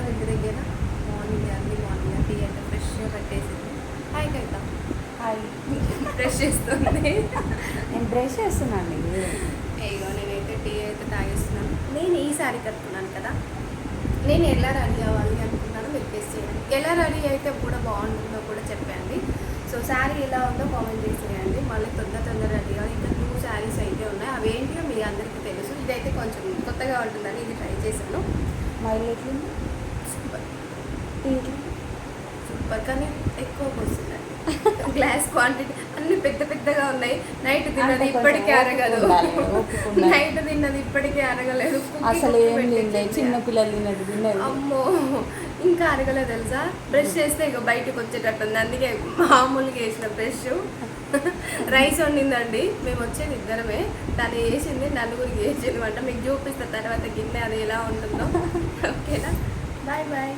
వాళ్ళ ఇంటి దగ్గర మార్నింగ్ టీ అయితే ఫ్రెష్గా పెట్టేసింది. హాయ్ కవిత. హాయ్. బ్రష్ చేస్తుంది. నేను బ్రష్ చేస్తున్నాను. ఇగో నేనైతే టీ అయితే తాగిస్తున్నాను. నేను ఈ సారీ కట్టుకున్నాను కదా, నేను ఎలా రెడీ అవ్వాలి అనుకున్నాను మీరు గెస్ చేయండి. ఎలా రెడీ అయితే కూడా బాగుంటుందో కూడా చెప్పండి. సో శారీ ఎలా ఉందో కామెంట్ చేసేయండి. మళ్ళీ తొందర రెడీ అవ్వాలి. ఇంకా 2 శారీస్ అయితే ఉన్నాయి, అవి ఏంటియో మీ అందరికీ తెలుసు. ఇదైతే కొంచెం కొత్తగా ఉంటుందని ఇది ట్రై చేశాను. మైల్ ఎట్లుంది? సూపర్ టీ సూపర్, కానీ ఎక్కువ వస్తుందండి. గ్లాస్ క్వాంటిటీ అన్ని పెద్దగా ఉన్నాయి. నైట్ తిన్నది ఇప్పటికే అరగదు. నైట్ తిన్నది ఇప్పటికే అరగలేదు. అసలు ఏం తినలేదు, చిన్న పిల్లలు తిన్నది. అమ్మో, ఇంకా అరగలేదు తెలుసా. బ్రష్ చేస్తే ఇక బయటకు వచ్చేటట్టుంది, అందుకే మామూలుగా వేసిన బ్రష్. రైస్ వండిందండి, మేము వచ్చేది ఇద్దరమే, తను వేసింది 4గురికి వేసింది వంట. మీకు చూపిస్తా తర్వాత గిన్నె అది ఎలా ఉంటుందో. ఓకేనా, బాయ్ బాయ్.